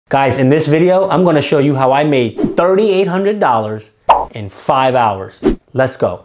Guys, in this video, I'm gonna show you how I made $3,800 in 5 hours. Let's go.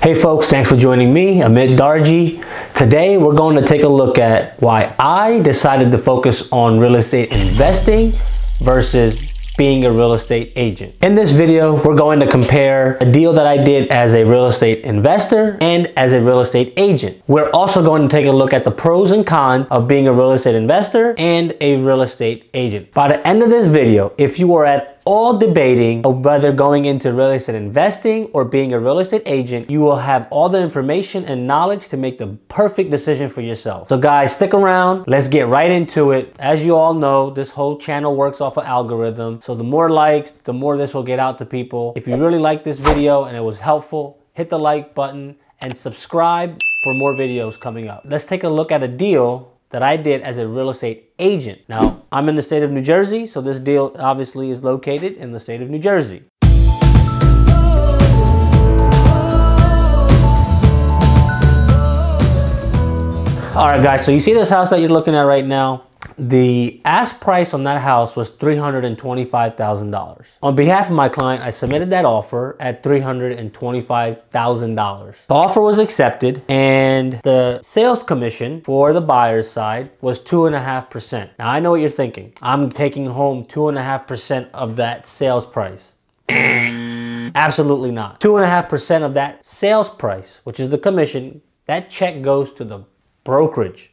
Hey folks, thanks for joining me, Amit Darji. Today we're going to take a look at why I decided to focus on real estate investing versus being a real estate agent. In this video, we're going to compare a deal that I did as a real estate investor and as a real estate agent. We're also going to take a look at the pros and cons of being a real estate investor and a real estate agent. By the end of this video, if you are at all debating whether going into real estate investing or being a real estate agent, you will have all the information and knowledge to make the perfect decision for yourself. So guys, stick around. Let's get right into it. As you all know, this whole channel works off of algorithm. So the more likes, the more this will get out to people. If you really liked this video and it was helpful, hit the like button and subscribe for more videos coming up. Let's take a look at a deal that I did as a real estate agent. Now, I'm in the state of New Jersey, so this deal obviously is located in the state of New Jersey. All right, guys, so you see this house that you're looking at right now? The ask price on that house was $325,000. On behalf of my client, I submitted that offer at $325,000. The offer was accepted and the sales commission for the buyer's side was 2.5%. Now I know what you're thinking. I'm taking home 2.5% of that sales price. Absolutely not. 2.5% of that sales price, which is the commission, that check goes to the brokerage,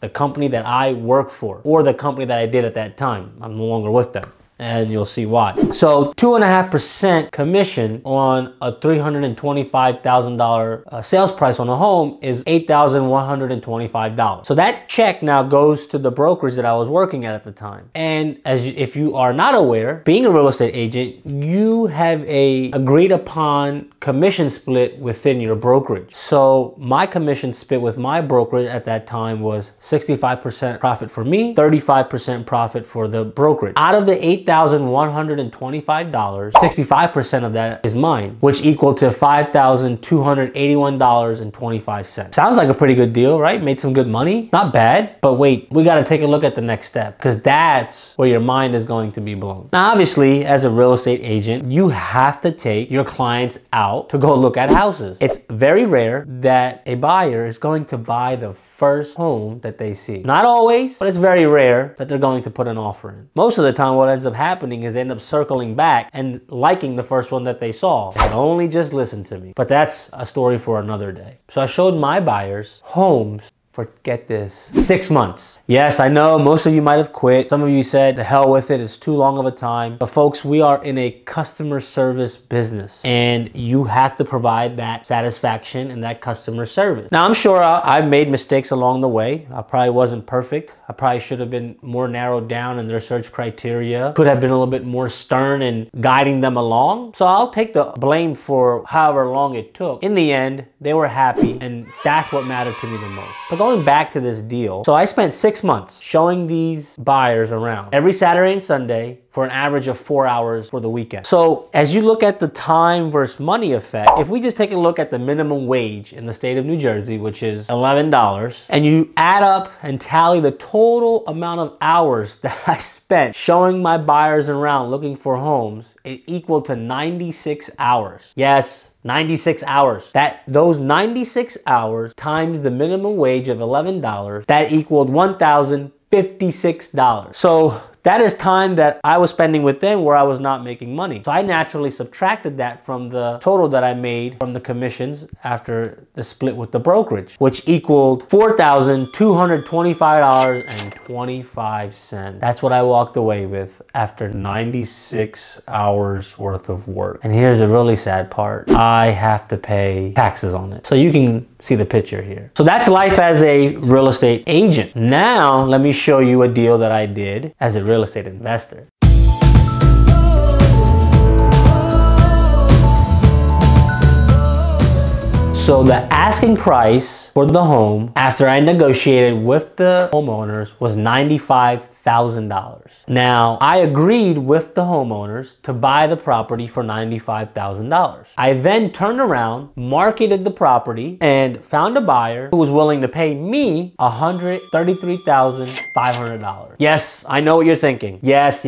the company that I work for, or the company that I did at that time. I'm no longer with them, and you'll see why. So 2.5% commission on a $325,000 sales price on a home is $8,125. So that check now goes to the brokerage that I was working at the time. And if you are not aware, being a real estate agent, you have a agreed upon commission split within your brokerage. So my commission split with my brokerage at that time was 65% profit for me, 35% profit for the brokerage. Out of the $8,125, 65% of that is mine, which equaled to $5,281.25. Sounds like a pretty good deal, right? Made some good money. Not bad, but wait, we got to take a look at the next step because that's where your mind is going to be blown. Now, obviously, as a real estate agent, you have to take your clients out to go look at houses. It's very rare that a buyer is going to buy the first home that they see. Not always, but it's very rare that they're going to put an offer in. Most of the time, what ends up happening is they end up circling back and liking the first one that they saw. And only just listen to me. But that's a story for another day. So I showed my buyers homes for, get this, 6 months. Yes, I know most of you might have quit. Some of you said, the hell with it, it's too long of a time. But folks, we are in a customer service business and you have to provide that satisfaction and that customer service. Now, I'm sure I've made mistakes along the way. I probably wasn't perfect. I probably should have been more narrowed down in their search criteria. Could have been a little bit more stern in guiding them along. So I'll take the blame for however long it took. In the end, they were happy and that's what mattered to me the most. But going back to this deal, so I spent 6 months showing these buyers around every Saturday and Sunday for an average of 4 hours for the weekend. So as you look at the time versus money effect, if we just take a look at the minimum wage in the state of New Jersey, which is $11, and you add up and tally the total amount of hours that I spent showing my buyers around looking for homes, it equaled to 96 hours. Yes, 96 hours. Those 96 hours times the minimum wage of $11, that equaled $1,056. So that is time that I was spending with them where I was not making money. So I naturally subtracted that from the total that I made from the commissions after the split with the brokerage, which equaled $4,225.25. That's what I walked away with after 96 hours worth of work. And here's the really sad part. I have to pay taxes on it. So you can see the picture here. So that's life as a real estate agent. Now, let me show you a deal that I did as a real estate investor. So the asking price for the home after I negotiated with the homeowners was $95,000. Now, I agreed with the homeowners to buy the property for $95,000. I then turned around, marketed the property, and found a buyer who was willing to pay me $133,500. Yes, I know what you're thinking. Yes,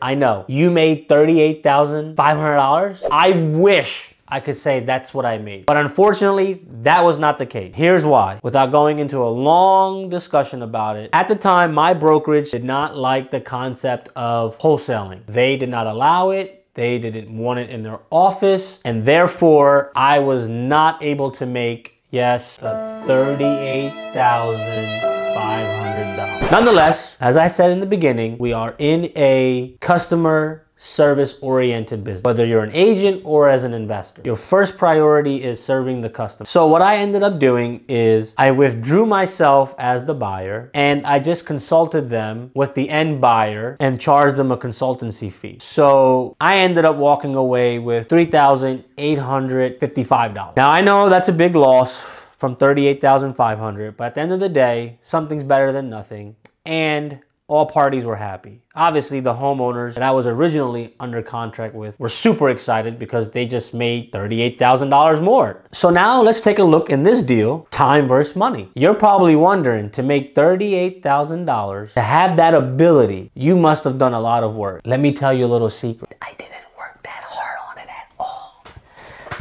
I know. You made $38,500? I wish I could say that's what I made. But unfortunately, that was not the case. Here's why. Without going into a long discussion about it, at the time, my brokerage did not like the concept of wholesaling. They did not allow it. They didn't want it in their office. And therefore, I was not able to make, yes, the $38,500. Nonetheless, as I said in the beginning, we are in a customer service-oriented business. Whether you're an agent or as an investor, your first priority is serving the customer. So what I ended up doing is I withdrew myself as the buyer and I just consulted them with the end buyer and charged them a consultancy fee. So I ended up walking away with $3,855. Now I know that's a big loss from $38,500, but at the end of the day, something's better than nothing. And all parties were happy. Obviously, the homeowners that I was originally under contract with were super excited because they just made $38,000 more. So now let's take a look in this deal, time versus money. You're probably wondering, to make $38,000, to have that ability, you must have done a lot of work. Let me tell you a little secret. I didn't work that hard on it at all.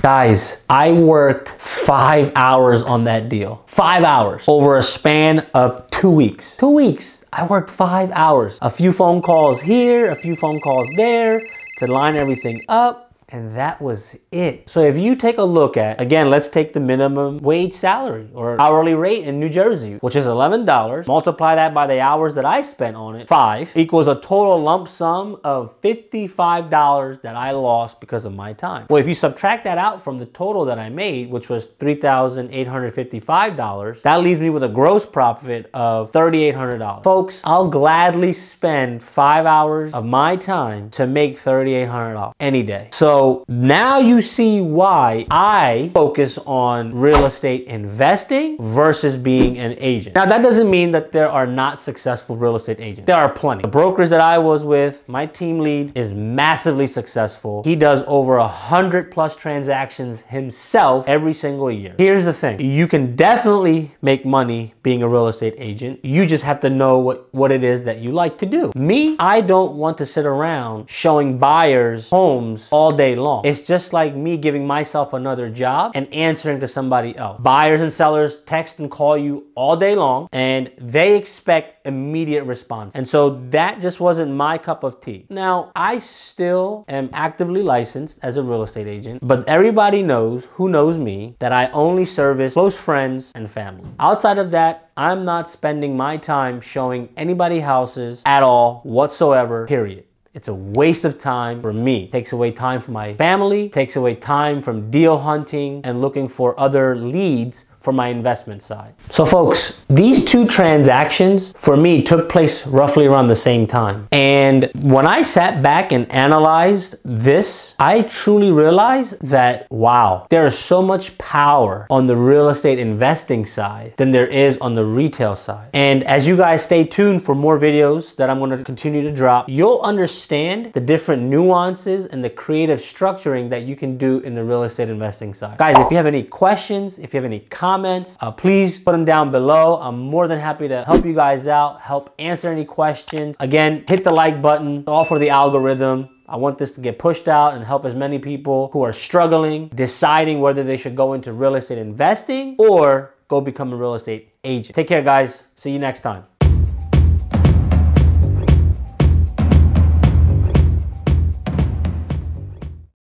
Guys, I worked 5 hours on that deal. 5 hours over a span of 2 weeks. 2 weeks. I worked 5 hours. A few phone calls here, a few phone calls there to line everything up. And that was it. So if you take a look at, again, let's take the minimum wage salary or hourly rate in New Jersey, which is $11. Multiply that by the hours that I spent on it, 5, equals a total lump sum of $55 that I lost because of my time. Well, if you subtract that out from the total that I made, which was $3,855, that leaves me with a gross profit of $3,800. Folks, I'll gladly spend 5 hours of my time to make $3,800 any day. So now you see why I focus on real estate investing versus being an agent. Now that doesn't mean that there are not successful real estate agents. There are plenty. The brokers that I was with, my team lead is massively successful. He does over 100+ transactions himself every single year. Here's the thing. You can definitely make money being a real estate agent. You just have to know what it is that you like to do. Me, I don't want to sit around showing buyers homes all day long. It's just like me giving myself another job and answering to somebody else. Buyers and sellers text and call you all day long and they expect immediate response. And so that just wasn't my cup of tea. Now, I still am actively licensed as a real estate agent, but everybody knows, who knows me, that I only service close friends and family. Outside of that, I'm not spending my time showing anybody houses at all whatsoever, period. It's a waste of time for me. It takes away time from my family, takes away time from deal hunting and looking for other leads for my investment side. So folks, these two transactions for me took place roughly around the same time. And when I sat back and analyzed this, I truly realized that, wow, there is so much power on the real estate investing side than there is on the retail side. And as you guys stay tuned for more videos that I'm going to continue to drop, you'll understand the different nuances and the creative structuring that you can do in the real estate investing side. Guys, if you have any questions, if you have any comments, please put them down below. I'm more than happy to help you guys out, help answer any questions. Again, hit the like button, all for the algorithm. I want this to get pushed out and help as many people who are struggling, deciding whether they should go into real estate investing or go become a real estate agent. Take care, guys. See you next time.